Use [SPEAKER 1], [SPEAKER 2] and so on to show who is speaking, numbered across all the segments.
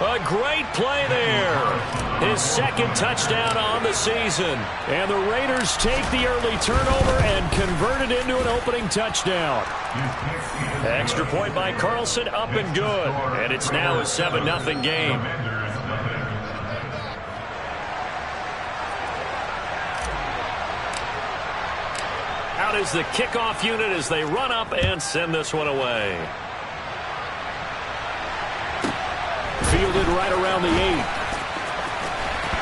[SPEAKER 1] A great play there. His second touchdown on the season. And the Raiders take the early turnover and convert it into an opening touchdown. Extra point by Carlson, up and good. And it's now a 7-0 game. Out is the kickoff unit as they run up and send this one away. Fielded right around the 8.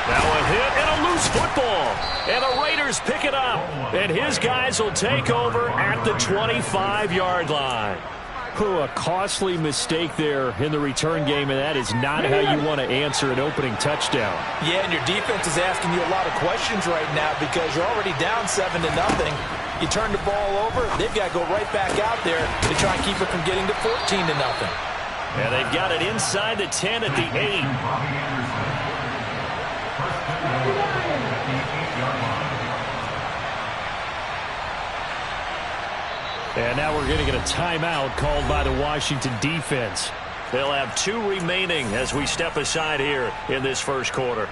[SPEAKER 1] Now a hit and a loose football. And the Raiders pick it up. And his guys will take over at the 25-yard line. A costly mistake there in the return game, and that is not how you want to answer an opening touchdown. Yeah, and your defense is asking you a lot of questions right now because you're already down 7-0. You turn the ball over, they've got to go right back out there to try and keep it from getting to 14-0. And they've got it inside the 10 at the 8. And now we're going to get a timeout called by the Washington defense. They'll have 2 remaining as we step aside here in this first quarter.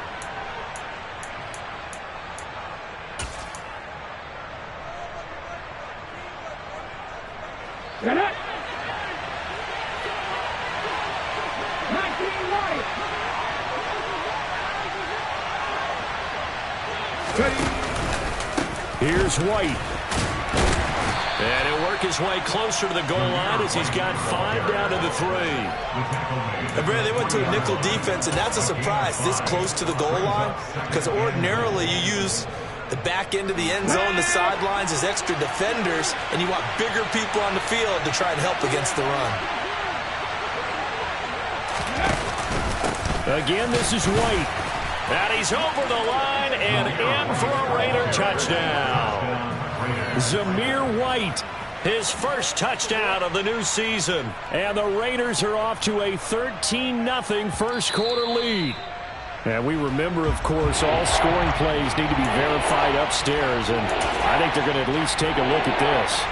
[SPEAKER 1] Here's White. And he'll work his way closer to the goal line as he's got 5 down to the 3.
[SPEAKER 2] And Brad, they went to a nickel defense, and that's a surprise this close to the goal line because ordinarily you use the back end of the end zone, the sidelines as extra defenders, and you want bigger people on the field to try and help against the run.
[SPEAKER 1] Again, this is White. And he's over the line and in for a Raider touchdown. Zamir White, his first touchdown of the new season. And the Raiders are off to a 13-0 first quarter lead. And we remember, of course, all scoring plays need to be verified upstairs. And I think they're going to at least take a look at this.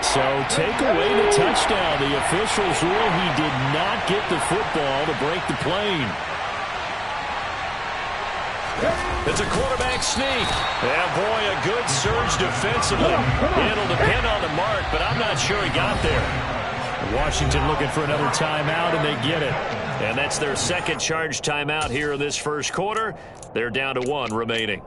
[SPEAKER 1] So take away the touchdown. The officials rule he did not get the football to break the plane. It's a quarterback sneak. Yeah, boy, a good surge defensively. It'll depend on the mark, but I'm not sure he got there. Washington looking for another timeout, and they get it. And that's their second charge timeout here in this first quarter. They're down to 1 remaining.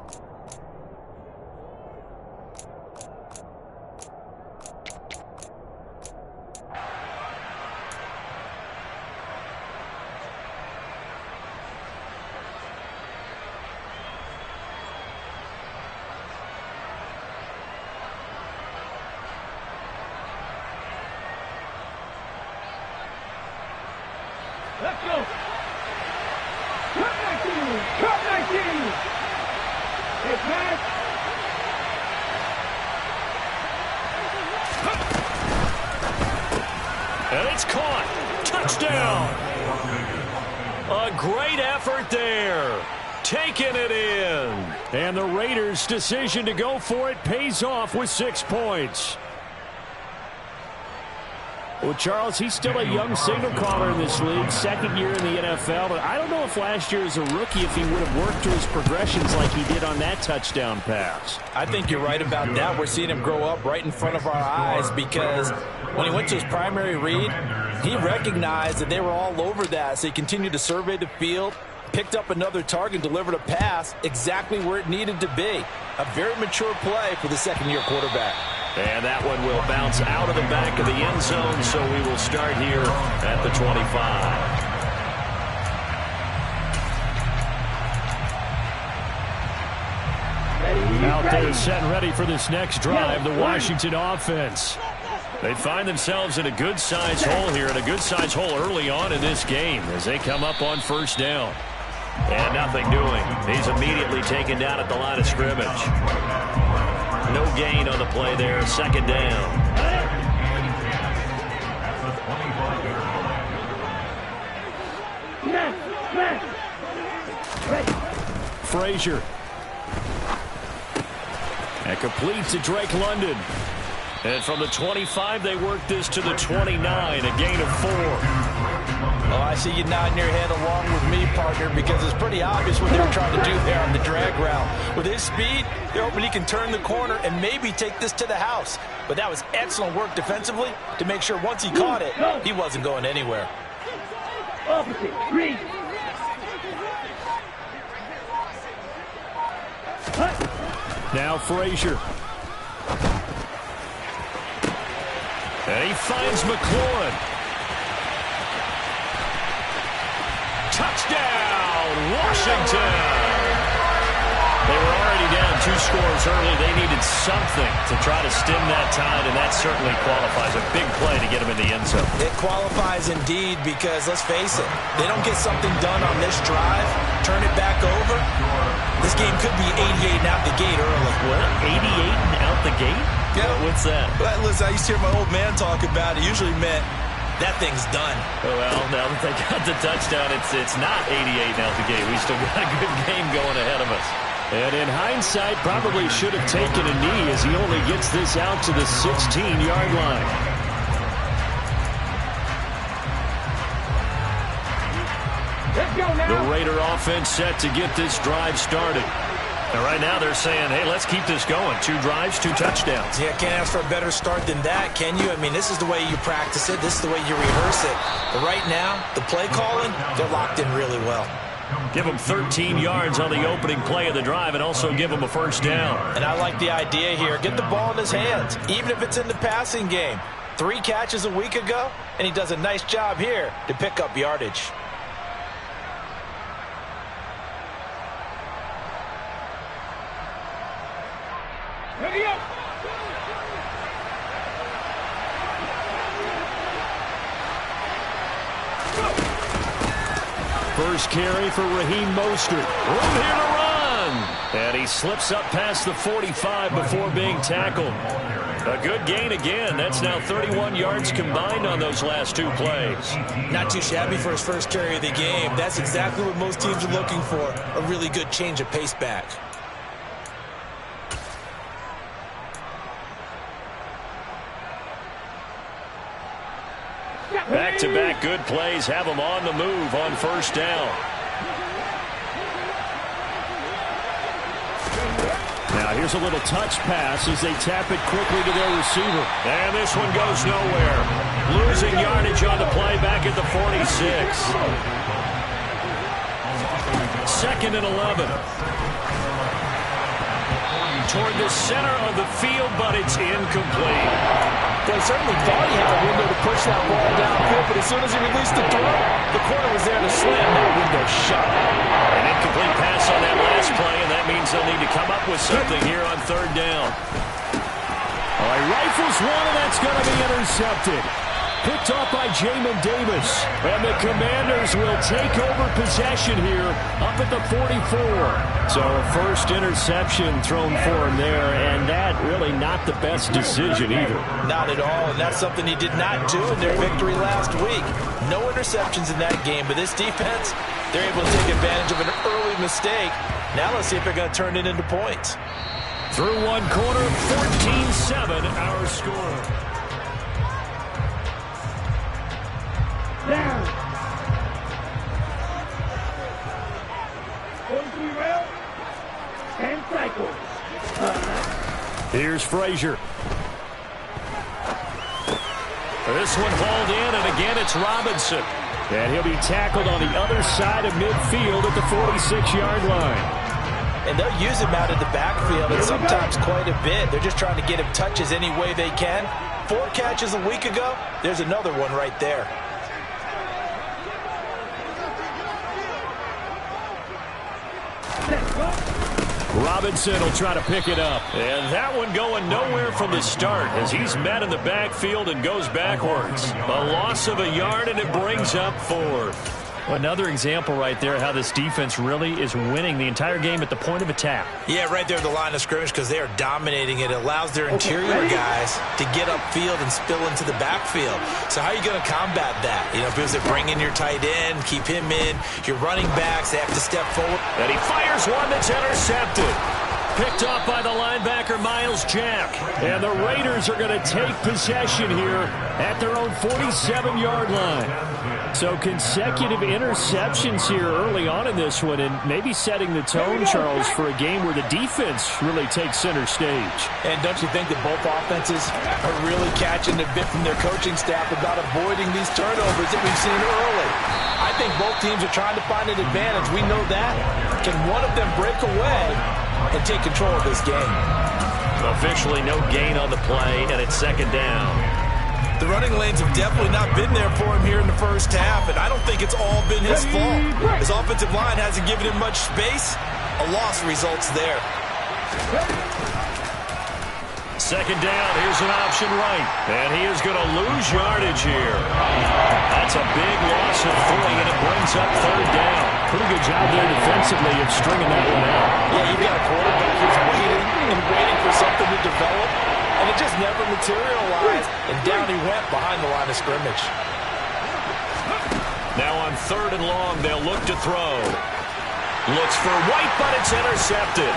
[SPEAKER 3] Let's go. Cut 19. Cut 19. It's pass.
[SPEAKER 1] And it's caught. Touchdown. A great effort there. Taking it in. And the Raiders' decision to go for it pays off with 6 points. Well, Charles, he's still a young signal caller in this league, second year in the NFL. But I don't know if last year as a rookie, if he would have worked through his progressions like he did on that touchdown pass.
[SPEAKER 2] I think you're right about that. We're seeing him grow up right in front of our eyes because when he went to his primary read, he recognized that they were all over that. So he continued to survey the field, picked up another target, delivered a pass exactly where it needed to be. A very mature play for the second-year quarterback.
[SPEAKER 1] And that one will bounce out of the back of the end zone, so we will start here at the 25. Out there set and ready for this next drive, the Washington offense. They find themselves in a good-sized hole here, and a good-sized hole early on in this game as they come up on first down. And nothing doing. He's immediately taken down at the line of scrimmage. No gain on the play there. Second down. Frazier. And completes to Drake London. And from the 25, they work this to the 29, a gain of 4.
[SPEAKER 2] Oh, I see you nodding your head along with me, partner, because it's pretty obvious what they were trying to do there on the drag route. With his speed, they're hoping he can turn the corner and maybe take this to the house. But that was excellent work defensively to make sure once he caught it, he wasn't going anywhere.
[SPEAKER 3] Opposite, green.
[SPEAKER 1] Now Frazier. And he finds McLaurin. Touchdown, Washington! They were already down 2 scores early. They needed something to try to stem that tide, and that certainly qualifies. A big play to get them in the end zone.
[SPEAKER 2] It qualifies indeed because, let's face it, they don't get something done on this drive, turn it back over, this game could be 88 and out the gate early.
[SPEAKER 1] What? 88 and out the gate?
[SPEAKER 2] Yeah.
[SPEAKER 1] What's that?
[SPEAKER 2] Well, listen, I used to hear my old man talk about it. It usually meant that thing's done.
[SPEAKER 1] Oh, well, now that they got the touchdown, it's not 88 and out the gate. We still got a good game going ahead of us. And in hindsight, probably should have taken a knee as he only gets this out to the 16-yard line.
[SPEAKER 3] Let's go now.
[SPEAKER 1] The Raider offense set to get this drive started. And right now they're saying, hey, let's keep this going. 2 drives, 2 touchdowns.
[SPEAKER 2] Yeah, can't ask for a better start than that, can you? I mean, this is the way you practice it. This is the way you rehearse it. But right now, the play calling, they're locked in really well.
[SPEAKER 1] Give them 13 yards on the opening play of the drive and also give them a first down.
[SPEAKER 2] And I like the idea here. Get the ball in his hands, even if it's in the passing game. 3 catches a week ago, and he does a nice job here to pick up yardage.
[SPEAKER 3] Ready up.
[SPEAKER 1] First carry for Raheem Mostert. Room here to run. And he slips up past the 45 before being tackled. A good gain again. That's now 31 yards combined on those last 2 plays.
[SPEAKER 2] Not too shabby for his first carry of the game. That's exactly what most teams are looking for. A really good change of pace back.
[SPEAKER 1] Back-to-back good plays have them on the move on first down. Now here's a little touch pass as they tap it quickly to their receiver. And this one goes nowhere. Losing yardage on the play back at the 46. 2nd and 11. Toward the center of the field, but it's incomplete.
[SPEAKER 2] They certainly thought he had a window to push that ball downfield, but as soon as he released the throw, the corner was there to slam that window shut.
[SPEAKER 1] An incomplete pass on that last play, and that means they'll need to come up with something here on 3rd down. All right, rifles one, and that's going to be intercepted. Picked off by Jamin Davis. And the Commanders will take over possession here up at the 44. So a first interception thrown for him there, and that really not the best decision either.
[SPEAKER 2] Not at all, and that's something he did not do in their victory last week. No interceptions in that game, but this defense, they're able to take advantage of an early mistake. Now let's see if they're going to turn it into points.
[SPEAKER 1] Through one quarter, 14-7 our score.
[SPEAKER 3] Down. 43 rounds. 10 cycles.
[SPEAKER 1] Here's Frazier. This one hauled in, and again it's Robinson. And he'll be tackled on the other side of midfield at the 46-yard line.
[SPEAKER 2] And they'll use him out of the backfield, and sometimes quite a bit. They're just trying to get him touches any way they can. 4 catches a week ago. There's another one right there.
[SPEAKER 1] Robinson will try to pick it up. And that one going nowhere from the start as he's met in the backfield and goes backwards. A loss of a yard, and it brings up 4th. Another example right there how this defense really is winning the entire game at the point of attack.
[SPEAKER 2] Yeah, right there at the line of scrimmage because they are dominating it. It allows their interior guys to get upfield and spill into the backfield. So how are you going to combat that? You know, because they bring in your tight end, keep him in. Your running backs, they have to step forward.
[SPEAKER 1] And he fires one that's intercepted. picked off by the linebacker, Miles Jack. And the Raiders are going to take possession here at their own 47-yard line. So consecutive interceptions here early on in this one, and maybe setting the tone, Charles, for a game where the defense really takes center stage.
[SPEAKER 2] And don't you think that both offenses are really catching a bit from their coaching staff about avoiding these turnovers that we've seen early? I think both teams are trying to find an advantage. We know that. Can one of them break away and take control of this game?
[SPEAKER 1] Officially no gain on the play, and it's second down.
[SPEAKER 2] The running lanes have definitely not been there for him here in the first half, and I don't think it's all been his fault. His offensive line hasn't given him much space. A loss results there.
[SPEAKER 1] Second down, here's an option right, and he is going to lose yardage here. That's a big loss of 3, and it brings up third down. Pretty good job there defensively of stringing that one out.
[SPEAKER 2] Yeah, you've got a quarterback who's waiting and waiting for something to develop, and it just never materialized, and down he went behind the line of scrimmage.
[SPEAKER 1] Now on third and long, they'll look to throw. Looks for White, but it's intercepted.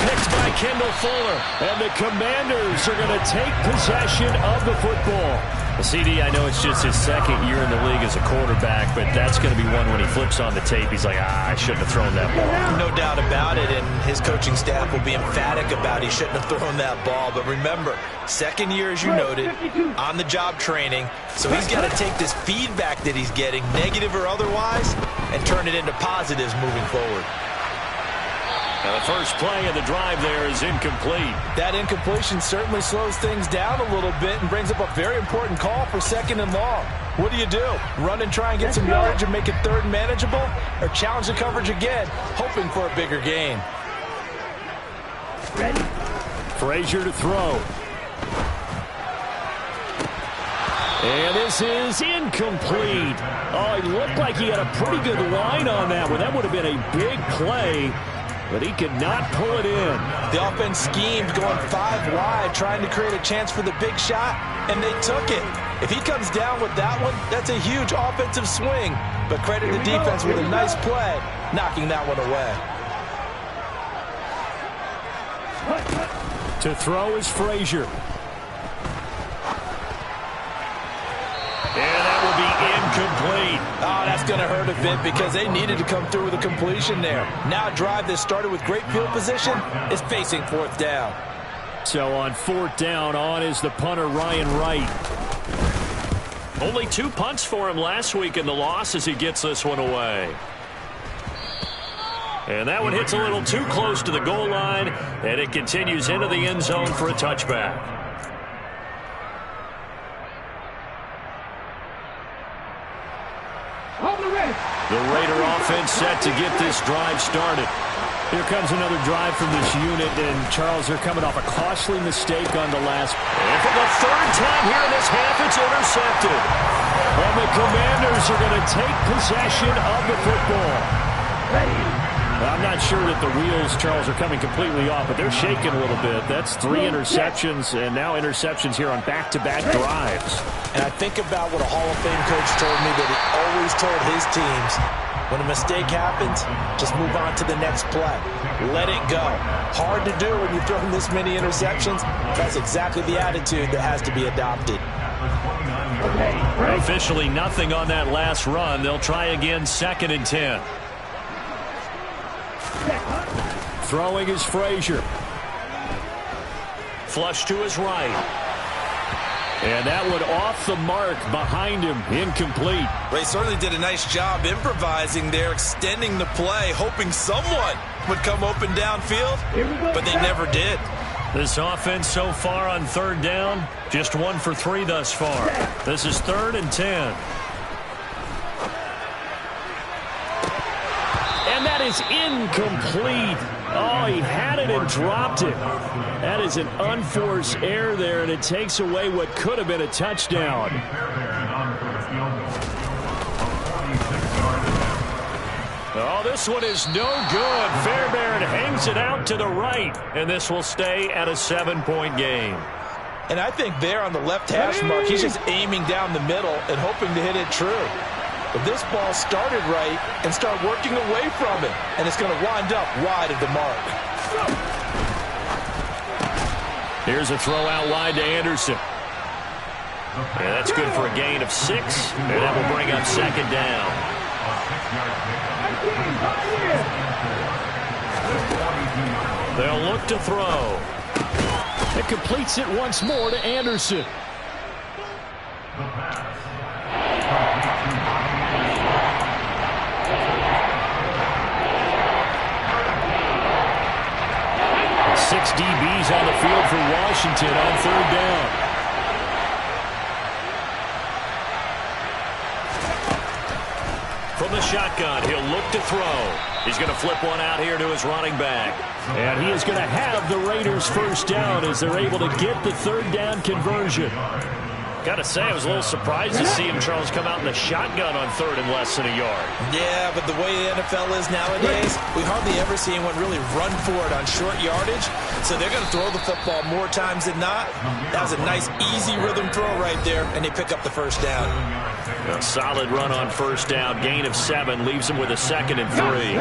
[SPEAKER 1] Picked by Kendall Fuller. And the Commanders are going to take possession of the football. CD, I know it's just his second year in the league as a quarterback, but that's going to be one when he flips on the tape. He's like, I shouldn't have thrown that ball.
[SPEAKER 2] No doubt about it, and his coaching staff will be emphatic about he shouldn't have thrown that ball. But remember, second year, as you noted, on-the-job training, so he's got to take this feedback that he's getting, negative or otherwise, and turn it into positives moving forward.
[SPEAKER 1] Now the first play of the drive there is incomplete.
[SPEAKER 2] That incompletion certainly slows things down a little bit and brings up a very important call for second and long. What do? Run and try and get some yardage and make it third and manageable? Or challenge the coverage again, hoping for a bigger gain?
[SPEAKER 3] Ready.
[SPEAKER 1] Frazier to throw. And this is incomplete. Oh, he looked like he had a pretty good line on that one. That would have been a big play, but he could not pull it in.
[SPEAKER 2] The offense schemed going 5 wide, trying to create a chance for the big shot, and they took it. If he comes down with that one, that's a huge offensive swing. But credit the defense with a nice play, knocking that one away.
[SPEAKER 1] To throw is Frazier. And that will be incomplete.
[SPEAKER 2] Oh, that's going to hurt a bit because they needed to come through with a completion there. Now a drive that started with great field position is facing fourth down.
[SPEAKER 1] So on fourth down, on is the punter, Ryan Wright. Only 2 punts for him last week in the loss as he gets this one away. And that one hits a little too close to the goal line, and it continues into the end zone for a touchback. The Raider offense set to get this drive started. Here comes another drive from this unit, and Charles, they're coming off a costly mistake on the last. And for the third time here in this half, it's intercepted. And the Commanders are going to take possession of the football. I'm not sure that the wheels, Charles, are coming completely off, but they're shaking a little bit. That's 3 interceptions, and now interceptions here on back-to-back drives.
[SPEAKER 2] And I think about what a Hall of Fame coach told me that he always told his teams, when a mistake happens, just move on to the next play. Let it go. Hard to do when you've thrown this many interceptions. That's exactly the attitude that has to be adopted.
[SPEAKER 1] Officially nothing on that last run. They'll try again, 2nd and 10. Throwing is Frazier. Flush to his right. And that one off the mark behind him, incomplete.
[SPEAKER 2] Ray certainly did a nice job improvising there, extending the play, hoping someone would come open downfield, but they never did.
[SPEAKER 1] This offense so far on third down, just 1 for 3 thus far. This is 3rd and 10. And that is incomplete. Oh, he had it and dropped it. That is an unforced error there, and it takes away what could have been a touchdown. Oh, this one is no good. Fairbairn hangs it out to the right, and this will stay at a 7-point game.
[SPEAKER 2] And I think there on the left hash mark, he's just aiming down the middle and hoping to hit it true. But this ball started right and start working away from it, and it's going to wind up wide of the mark.
[SPEAKER 1] Here's a throw out wide to Anderson. Yeah, that's good for a gain of 6, and that will bring up second down. They'll look to throw. It completes it once more to Anderson. Six DBs on the field for Washington on third down. From the shotgun, he'll look to throw. He's going to flip one out here to his running back. And he is going to have the Raiders first down as they're able to get the third down conversion. Got to say, I was a little surprised to see him, Charles, come out in the shotgun on third and less than a yard.
[SPEAKER 2] Yeah, but the way the NFL is nowadays, we hardly ever see anyone really run for it on short yardage. So they're going to throw the football more times than not. That was a nice, easy rhythm throw right there, and they pick up the first down.
[SPEAKER 1] A solid run on first down. Gain of 7 leaves him with a 2nd and 3.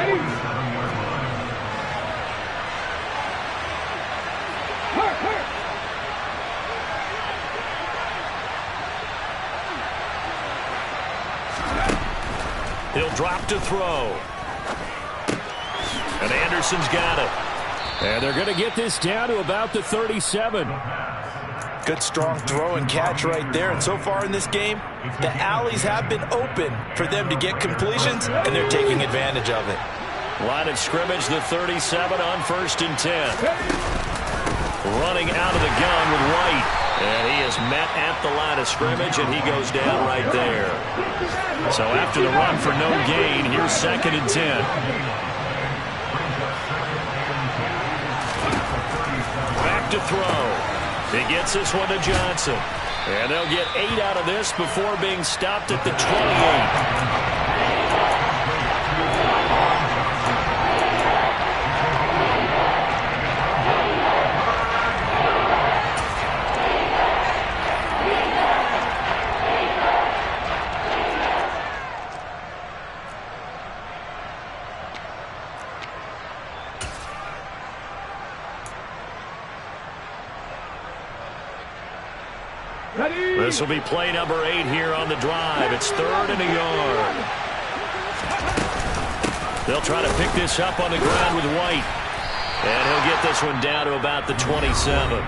[SPEAKER 1] He'll drop to throw. And Anderson's got it. And they're going to get this down to about the 37.
[SPEAKER 2] Good, strong throw and catch right there. And so far in this game, the alleys have been open for them to get completions, and they're taking advantage of it.
[SPEAKER 1] Line of scrimmage, the 37 on 1st and 10. Running out of the gun with White. And he is met at the line of scrimmage, and he goes down right there. So after the run for no gain, here's 2nd and 10. Back to throw. He gets this one to Johnson. And they'll get 8 out of this before being stopped at the 28. This will be play number 8 here on the drive. It's 3rd and a yard. They'll try to pick this up on the ground with White. And he'll get this one down to about the 27.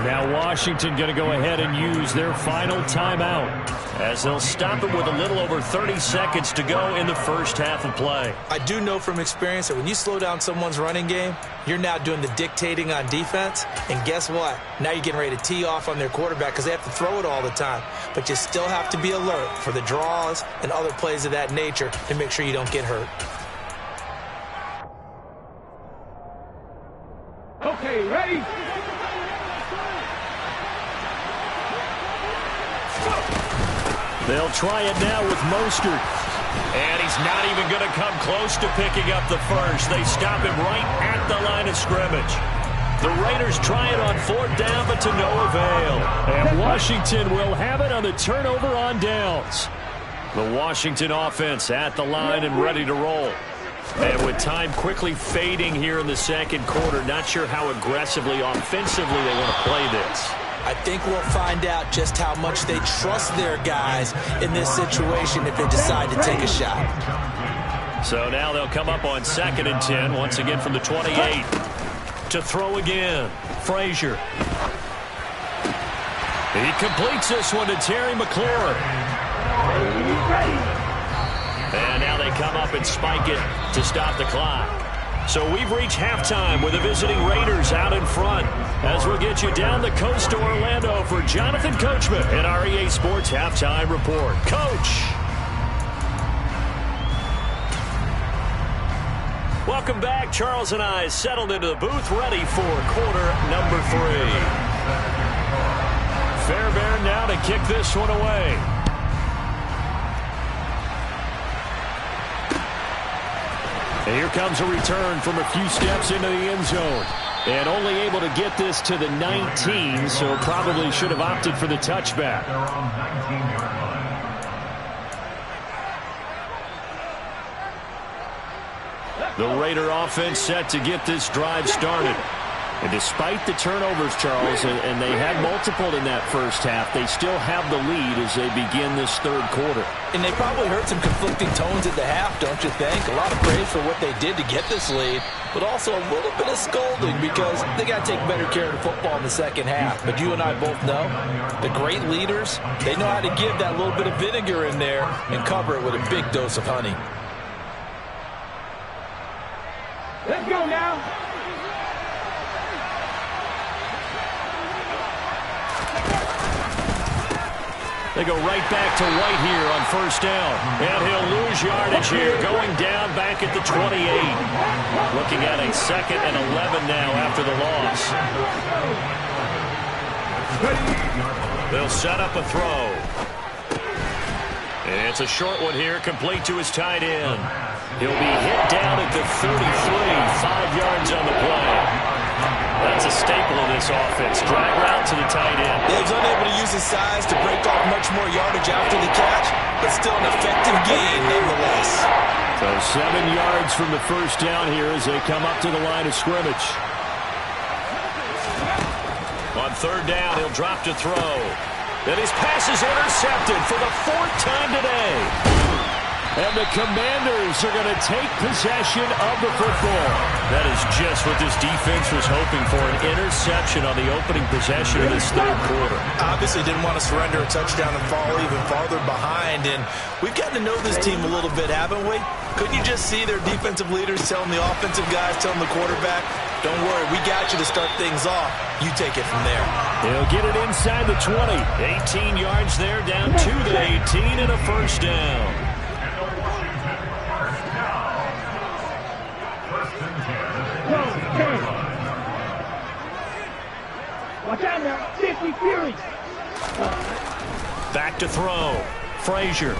[SPEAKER 1] Now Washington going to go ahead and use their final timeout as they'll stop it with a little over 30 seconds to go in the first half of play.
[SPEAKER 2] I do know from experience that when you slow down someone's running game, you're now doing the dictating on defense. And guess what? Now you're getting ready to tee off on their quarterback because they have to throw it all the time. But you still have to be alert for the draws and other plays of that nature to make sure you don't get hurt.
[SPEAKER 3] Okay, ready?
[SPEAKER 1] They'll try it now with Mostert. And he's not even going to come close to picking up the first. They stop him right at the line of scrimmage. The Raiders try it on 4th down, but to no avail. And Washington will have it on the turnover on downs. The Washington offense at the line and ready to roll. And with time quickly fading here in the second quarter, not sure how aggressively, offensively they want to play this.
[SPEAKER 2] I think we'll find out just how much they trust their guys in this situation if they decide to take a shot.
[SPEAKER 1] So now they'll come up on 2nd and 10, once again from the 28. To throw again, Frazier. He completes this one to Terry McLaurin. And now they come up and spike it to stop the clock. So we've reached halftime with the visiting Raiders out in front. As we'll get you down the coast to Orlando for Jonathan Coachman in our EA Sports Halftime Report. Coach! Welcome back. Charles and I settled into the booth ready for quarter number 3. Fairbairn now to kick this one away. And here comes a return from a few steps into the end zone. And only able to get this to the 19, so probably should have opted for the touchback. The Raider offense set to get this drive started. And despite the turnovers, Charles, and they had multiple in that first half, they still have the lead as they begin this third quarter.
[SPEAKER 2] And they probably heard some conflicting tones at the half, don't you think? A lot of praise for what they did to get this lead, but also a little bit of scolding because they got to take better care of the football in the second half. But you and I both know the great leaders, they know how to give that little bit of vinegar in there and cover it with a big dose of honey.
[SPEAKER 3] Let's go now.
[SPEAKER 1] They go right back to White here on first down. And he'll lose yardage here, going down back at the 28. Looking at a 2nd and 11 now after the loss. They'll set up a throw. And it's a short one here, complete to his tight end. He'll be hit down at the 33, 5 yards on the play. That's a staple of this offense. Drag route to the tight end.
[SPEAKER 2] He was unable to use his size to break off much more yardage after the catch, but still an effective gain nonetheless.
[SPEAKER 1] So 7 yards from the first down here as they come up to the line of scrimmage. On third down, he'll drop to throw. Then his pass is intercepted for the 4th time today. And the Commanders are going to take possession of the football. That is just what this defense was hoping for, an interception on the opening possession of this third quarter.
[SPEAKER 2] Obviously didn't want to surrender a touchdown and fall even farther behind. And we've gotten to know this team a little bit, haven't we? Couldn't you just see their defensive leaders telling the offensive guys, telling the quarterback, don't worry, we got you to start things off. You take it from there.
[SPEAKER 1] They'll get it inside the 20. 18 yards there, down to the 18 and a first down.
[SPEAKER 3] Watch out now, 50 Fury.
[SPEAKER 1] Back to throw. Frazier.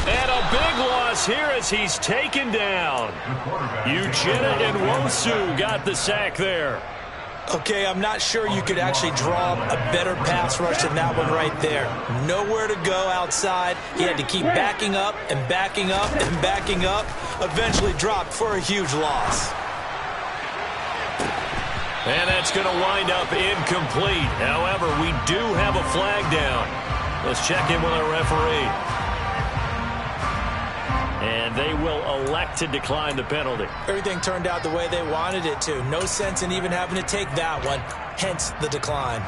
[SPEAKER 1] And a big loss here as he's taken down. Uchenna and Wosu got the sack there.
[SPEAKER 2] Okay, I'm not sure you could actually draw a better pass rush than that one right there. Nowhere to go outside. He had to keep backing up and backing up and backing up. Eventually dropped for a huge loss.
[SPEAKER 1] And that's going to wind up incomplete. However, we do have a flag down. Let's check in with our referee. And they will elect to decline the penalty.
[SPEAKER 2] Everything turned out the way they wanted it to. No sense in even having to take that one. Hence the decline.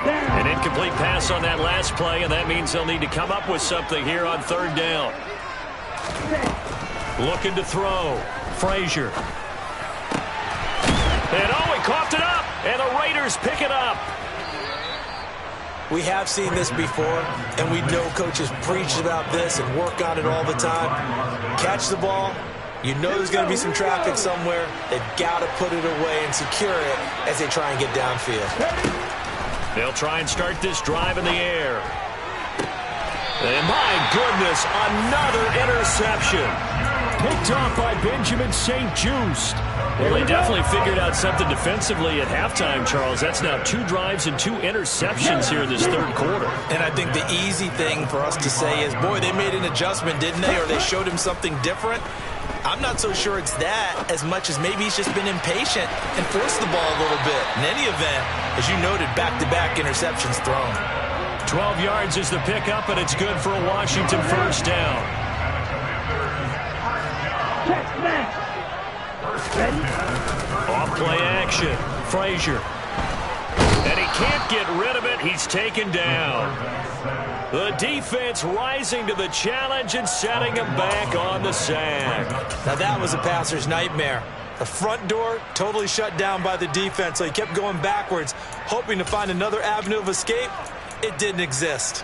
[SPEAKER 1] An incomplete pass on that last play, and that means they'll need to come up with something here on third down. Looking to throw. Frazier. And oh, he coughed it up, and the Raiders pick it up.
[SPEAKER 2] We have seen this before, and we know coaches preach about this and work on it all the time. Catch the ball. You know there's going to be some traffic somewhere. They've got to put it away and secure it as they try and get downfield.
[SPEAKER 1] They'll try and start this drive in the air. And my goodness, another interception. Picked off by Benjamin St-Juste. Well, they definitely figured out something defensively at halftime, Charles. That's now 2 drives and 2 interceptions here in this third quarter.
[SPEAKER 2] And I think the easy thing for us to say is, boy, they made an adjustment, didn't they? Or they showed him something different. I'm not so sure it's that as much as maybe he's just been impatient and forced the ball a little bit. In any event, as you noted, back-to-back interceptions thrown.
[SPEAKER 1] 12 yards is the pickup, and it's good for a Washington first down.
[SPEAKER 3] Check back. Ready?
[SPEAKER 1] Off play action. Frazier. And he can't get rid of it. He's taken down. The defense rising to the challenge and setting him back on the sack.
[SPEAKER 2] Now that was a passer's nightmare. The front door totally shut down by the defense, so he kept going backwards, hoping to find another avenue of escape. It didn't exist.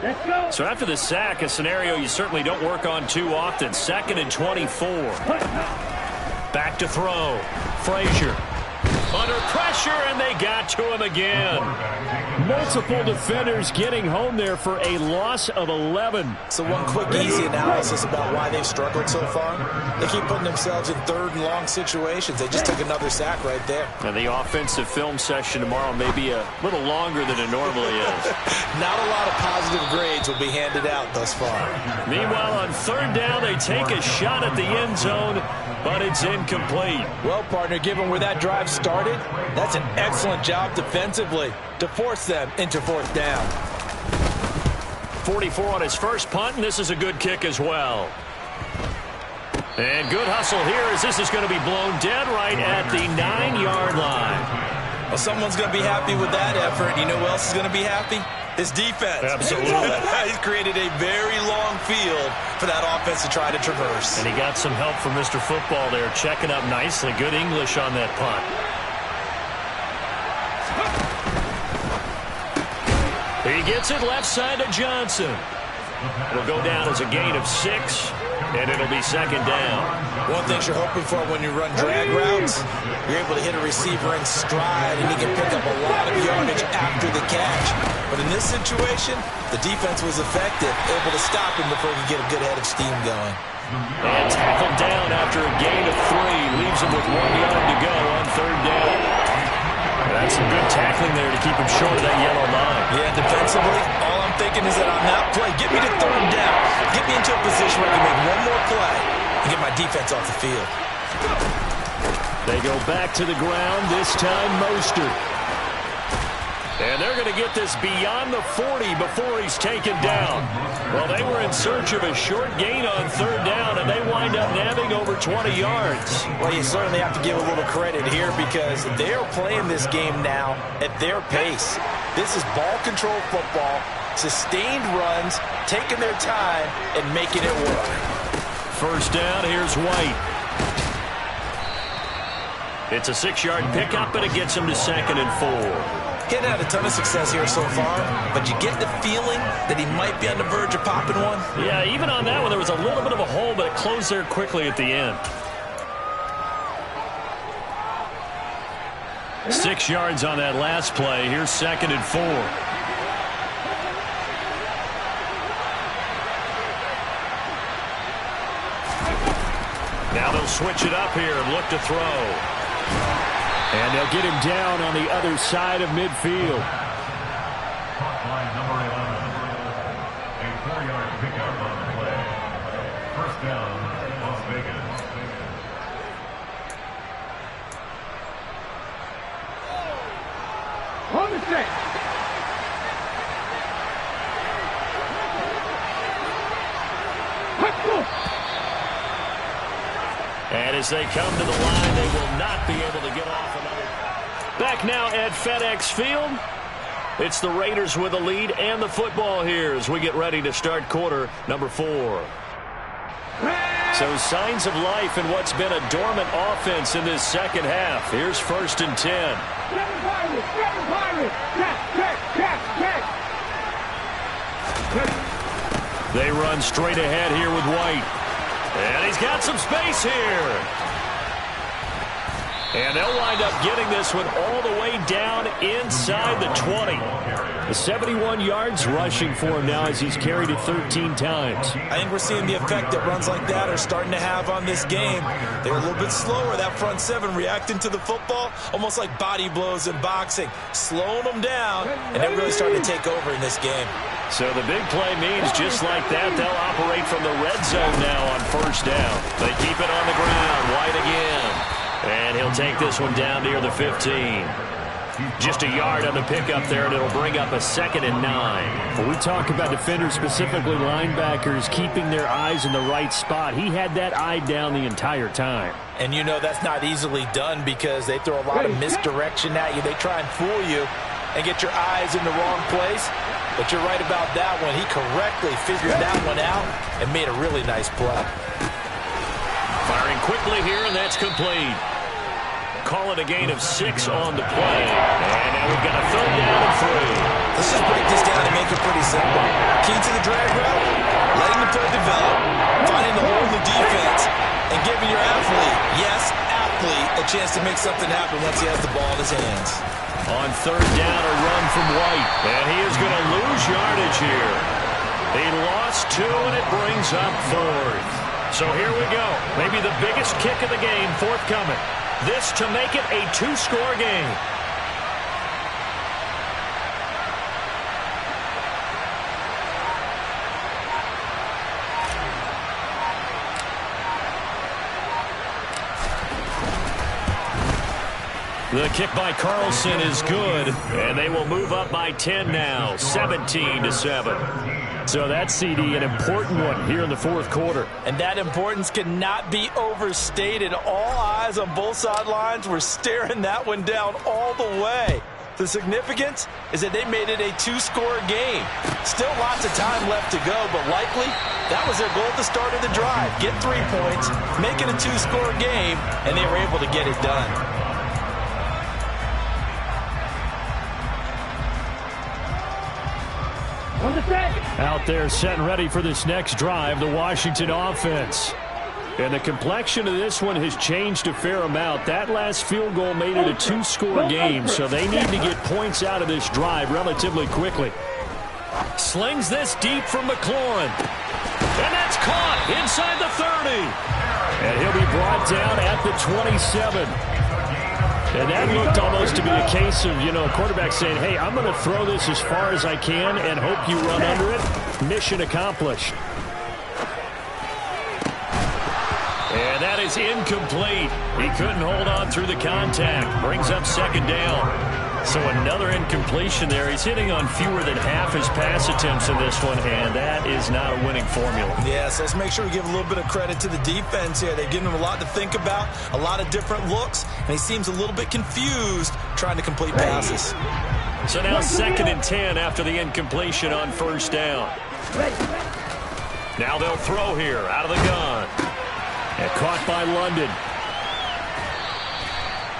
[SPEAKER 3] Let's go.
[SPEAKER 1] So after the sack, a scenario you certainly don't work on too often. 2nd and 24. Back to throw. Frazier. Under pressure, and they got to him again. Multiple defenders getting home there for a loss of 11.
[SPEAKER 2] So one quick, easy analysis about why they've struggled so far. They keep putting themselves in third and long situations. They just took another sack right there.
[SPEAKER 1] And the offensive film session tomorrow may be a little longer than it normally is.
[SPEAKER 2] Not a lot of positive grades will be handed out thus far.
[SPEAKER 1] Meanwhile, on third down, they take a shot at the end zone, but it's incomplete.
[SPEAKER 2] Well, partner, given where that drive started, that's an excellent job defensively to force them into fourth down.
[SPEAKER 1] 44 on his first punt, and this is a good kick as well. And good hustle here as this is going to be blown dead right at the 9-yard line.
[SPEAKER 2] Well, someone's going to be happy with that effort. You know who else is going to be happy? His defense.
[SPEAKER 1] Absolutely.
[SPEAKER 2] He's created a very long field for that offense to try to traverse.
[SPEAKER 1] And he got some help from Mr. Football there, checking up nicely. Good English on that punt. He gets it left side to Johnson. It'll go down as a gain of 6, and it'll be second down.
[SPEAKER 2] One thing you're hoping for when you run drag routes, you're able to hit a receiver in stride, and he can pick up a lot of yardage after the catch. But in this situation, the defense was effective, able to stop him before he could get a good head of steam going.
[SPEAKER 1] And tackled down after a gain of 3. Leaves him with 1 yard to go on third down. That's some good tackling there to keep him short of that yellow line.
[SPEAKER 2] Yeah, defensively, all I'm thinking is that on that play, get me to third down. Get me into a position where I can make one more play and get my defense off the field.
[SPEAKER 1] They go back to the ground, this time Mostert. And they're going to get this beyond the 40 before he's taken down. Well, they were in search of a short gain on third down, and they wind up nabbing over 20 yards.
[SPEAKER 2] Well, you certainly have to give a little credit here because they're playing this game now at their pace. This is ball control football, sustained runs, taking their time, and making it work.
[SPEAKER 1] First down, here's White. It's a 6-yard pickup, and it gets him to 2nd and 4.
[SPEAKER 2] Getting had a ton of success here so far, but you get the feeling that he might be on the verge of popping one.
[SPEAKER 1] Yeah, even on that one, there was a little bit of a hole, but it closed there quickly at the end. 6 yards on that last play. Here's 2nd and 4. Now they'll switch it up here and look to throw. And they'll get him down on the other side of midfield.
[SPEAKER 4] Number 11, a 4-yard pickup on the play. First down, Las Vegas.
[SPEAKER 3] On the set.
[SPEAKER 1] And as they come to the line, they will not be able to get off another. Back now at FedEx Field. It's the Raiders with the lead and the football here as we get ready to start quarter number 4. So signs of life in what's been a dormant offense in this second half. Here's 1st and 10.
[SPEAKER 3] Seven Pirates, seven Pirates. Check.
[SPEAKER 1] They run straight ahead here with White. And he's got some space here. And they'll wind up getting this one all the way down inside the 20. The 71 yards rushing for him now as he's carried it 13 times.
[SPEAKER 2] I think we're seeing the effect that runs like that are starting to have on this game. They're a little bit slower, that front 7 reacting to the football, almost like body blows in boxing, slowing them down, and they're really starting to take over in this game.
[SPEAKER 1] So the big play means just like that, they'll operate from the red zone now on first down. They keep it on the ground. White again. And he'll take this one down near the 15. Just a yard on the pickup there, and it'll bring up a 2nd and 9.
[SPEAKER 5] When we talk about defenders, specifically linebackers, keeping their eyes in the right spot, he had that eye down the entire time.
[SPEAKER 2] And you know that's not easily done because they throw a lot of misdirection at you. They try and fool you and get your eyes in the wrong place. But you're right about that one. He correctly figured that one out and made a really nice play.
[SPEAKER 1] Firing quickly here, and that's complete. Call it a gain of 6 on the play. And now we've got a 3rd down and 3.
[SPEAKER 2] Let's just break this down and make it pretty simple. Key to the drag route, letting the play develop, finding the hole in the defense, and giving your athlete, yes, athlete, a a chance to make something happen once he has the ball in his hands.
[SPEAKER 1] On third down, a run from White. And he is going to lose yardage here. He lost 2, and it brings up 4th. So here we go. Maybe the biggest kick of the game forthcoming. This to make it a 2-score game. The kick by Carlson is good, and they will move up by 10 now, 17-7. So that's, CD, an important one here in the 4th quarter.
[SPEAKER 2] And that importance cannot be overstated. All eyes on both sidelines were staring that one down all the way. The significance is that they made it a 2-score game. Still lots of time left to go, but likely that was their goal at the start of the drive. Get 3 points, make it a 2-score game, and they were able to get it done.
[SPEAKER 5] Out there set and ready for this next drive, the Washington offense. And the complexion of this one has changed a fair amount. That last field goal made it a 2-score game, so they need to get points out of this drive relatively quickly. Slings this deep from McLaurin. And that's caught inside the 30. And he'll be brought down at the 27. And that looked almost to be a case of, quarterback saying, hey, I'm going to throw this as far as I can and hope you run under it. Mission accomplished. And that is incomplete. He couldn't hold on through the contact. Brings up 2nd down. So another incompletion there. He's hitting on fewer than half his pass attempts in this one, and that is not a winning formula.
[SPEAKER 2] Yeah, so let's make sure we give a little bit of credit to the defense here. They've given him a lot to think about, a lot of different looks, and he seems a little bit confused trying to complete passes.
[SPEAKER 1] So now 2nd and 10 after the incompletion on 1st down. Now they'll throw here out of the gun. And caught by London.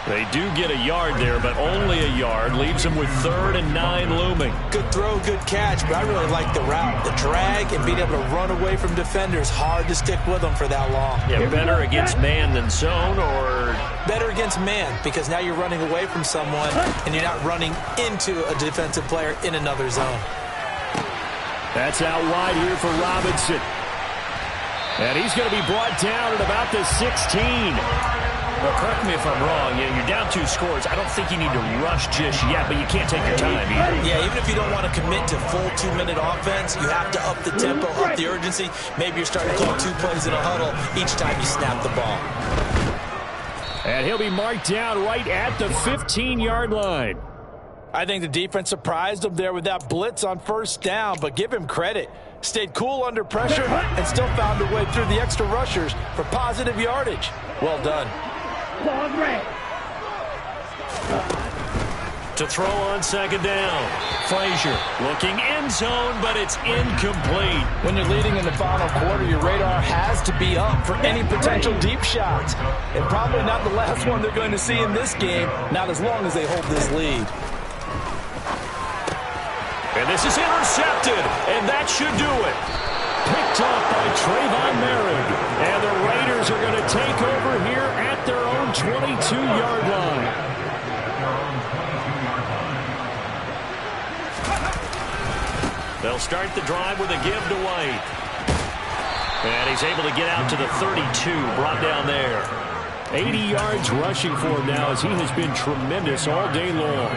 [SPEAKER 1] They do get a yard there, but only a yard. Leaves them with 3rd and 9 looming.
[SPEAKER 2] Good throw, good catch, but I really like the route. The drag and being able to run away from defenders. Hard to stick with them for that long.
[SPEAKER 1] Yeah, better against man than zone, or?
[SPEAKER 2] Better against man, because now you're running away from someone and you're not running into a defensive player in another zone.
[SPEAKER 5] That's out wide here for Robinson. And he's going to be brought down at about the 16.
[SPEAKER 1] Well, correct me if I'm wrong. You're down 2 scores. I don't think you need to rush just yet, but you can't take your time either.
[SPEAKER 2] Yeah, even if you don't want to commit to full 2-minute offense, you have to up the tempo, up the urgency. Maybe you're starting to call 2 plays in a huddle each time you snap the ball.
[SPEAKER 5] And he'll be marked down right at the 15-yard line.
[SPEAKER 2] I think the defense surprised him there with that blitz on 1st down, but give him credit. Stayed cool under pressure and still found a way through the extra rushers for positive yardage. Well done.
[SPEAKER 1] To throw on 2nd down. Frazier looking end zone, but it's incomplete.
[SPEAKER 2] When you're leading in the final quarter, your radar has to be up for any potential deep shots. And probably not the last one they're going to see in this game, not as long as they hold this lead.
[SPEAKER 1] And this is intercepted, and that should do it. Picked off by Trayvon Merrick. And the Raiders are going to take over here at their own 22-yard line. They'll start the drive with a give to White. And he's able to get out to the 32, brought down there. 80 yards rushing for him now as he has been tremendous all day long.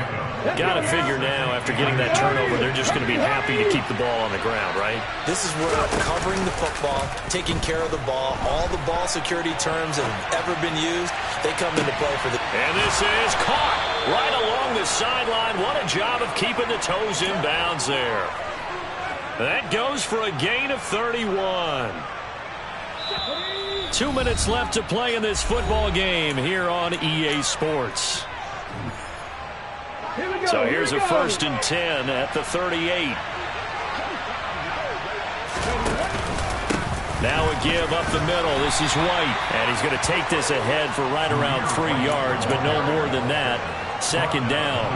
[SPEAKER 1] Got to figure now, after getting that turnover, they're just going to be happy to keep the ball on the ground, right?
[SPEAKER 2] This is where covering the football, taking care of the ball, all the ball security terms that have ever been used, they come into play for the...
[SPEAKER 1] And this is caught right along the sideline. What a job of keeping the toes in bounds there. That goes for a gain of 31. 2 minutes left to play in this football game here on EA Sports. So here's a 1st and 10 at the 38. Now a give up the middle. This is White. And he's going to take this ahead for right around 3 yards, but no more than that. 2nd down.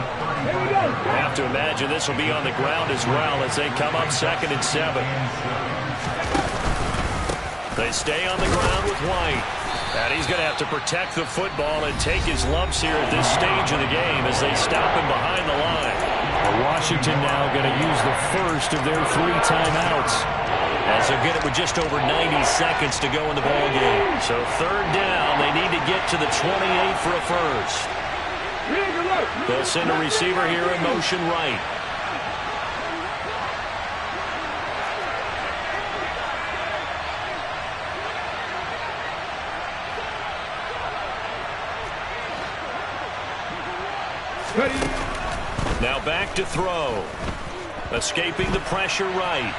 [SPEAKER 1] I have to imagine this will be on the ground as well as they come up 2nd and 7. They stay on the ground with White. And he's going to have to protect the football and take his lumps here at this stage of the game as they stop him behind the line.
[SPEAKER 5] Washington now going to use the first of their 3 timeouts.
[SPEAKER 1] As they'll get it with just over 90 seconds to go in the ball game. So third down, they need to get to the 28 for a first. They'll send a receiver here in motion right. Now back to throw. Escaping the pressure right.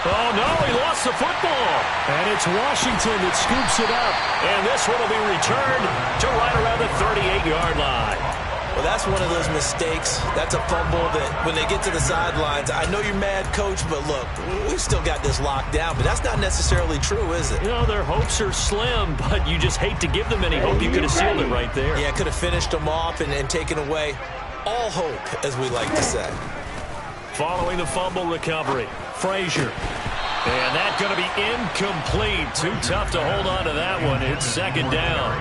[SPEAKER 1] Oh, no, he lost the football.
[SPEAKER 5] And it's Washington that scoops it up.
[SPEAKER 1] And this one will be returned to right around the 38-yard line.
[SPEAKER 2] Well, that's one of those mistakes. That's a fumble that when they get to the sidelines, I know you're mad, Coach, but look, we've still got this locked down. But that's not necessarily true, is it?
[SPEAKER 1] You know, their hopes are slim, but you just hate to give them any hope. You could have sealed it right there.
[SPEAKER 2] Yeah, could have finished them off and taken away all hope, as we like to say.
[SPEAKER 1] Following the fumble recovery, Frazier. And that's going to be incomplete. Too tough to hold on to that one. It's second down.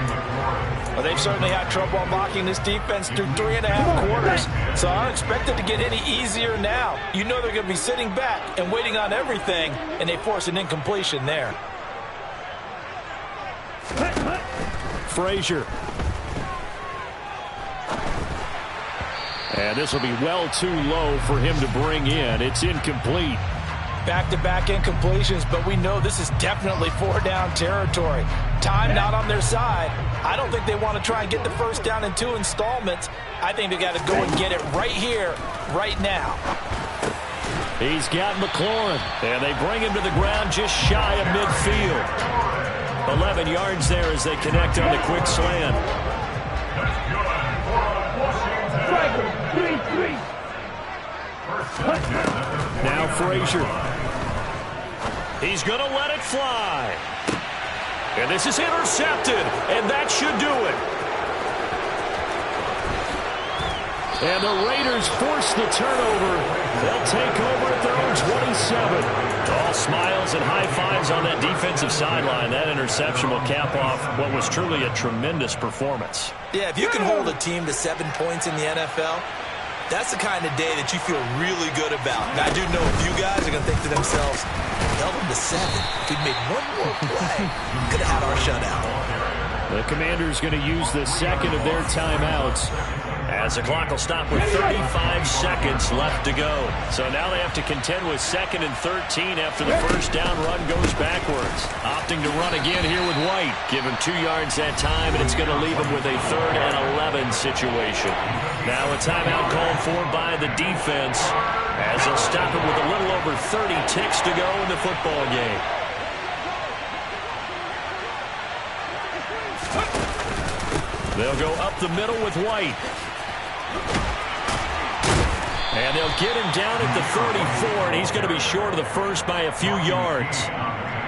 [SPEAKER 2] Well, they've certainly had trouble unlocking this defense through 3.5 quarters, so I don't expect it to get any easier now. You know they're going to be sitting back and waiting on everything, and they force an incompletion there.
[SPEAKER 5] Frazier. And this will be well too low for him to bring in. It's incomplete.
[SPEAKER 2] Back-to-back incompletions, but we know this is definitely 4-down territory. Time not on their side. I don't think they want to try and get the first down in 2 installments. I think they got to go and get it right here, right now.
[SPEAKER 5] He's got McLaurin, and they bring him to the ground just shy of midfield. 11 yards there as they connect on the quick slant. Now Frazier.
[SPEAKER 1] He's going to let it fly. And this is intercepted, and that should do it.
[SPEAKER 5] And the Raiders force the turnover. They'll take over at their own 27.
[SPEAKER 1] All smiles and high fives on that defensive sideline. That interception will cap off what was truly a tremendous performance.
[SPEAKER 2] Yeah, if you can hold a team to 7 points in the NFL, that's the kind of day that you feel really good about. And I do know a few guys are going to think to themselves, held them to 7. If we'd made one more play, could have had our shutout.
[SPEAKER 5] The Commanders going to use the second of their timeouts.
[SPEAKER 1] As the clock will stop with 35 seconds left to go. So now they have to contend with 2nd and 13 after the first down run goes backwards. Opting to run again here with White. Give him 2 yards that time, and it's going to leave him with a 3rd and 11 situation. Now a timeout called for by the defense as they'll stop it with a little over 30 ticks to go in the football game. They'll go up the middle with White. And they'll get him down at the 34, and he's going to be short of the first by a few yards.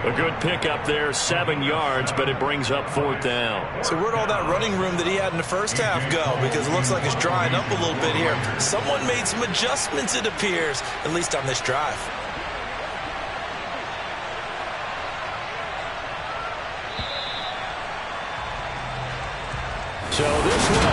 [SPEAKER 1] A good pickup there, 7 yards, but it brings up 4th down.
[SPEAKER 2] So where'd all that running room that he had in the first half go? Because it looks like it's drying up a little bit here. Someone made some adjustments, it appears, at least on this drive.
[SPEAKER 5] So this one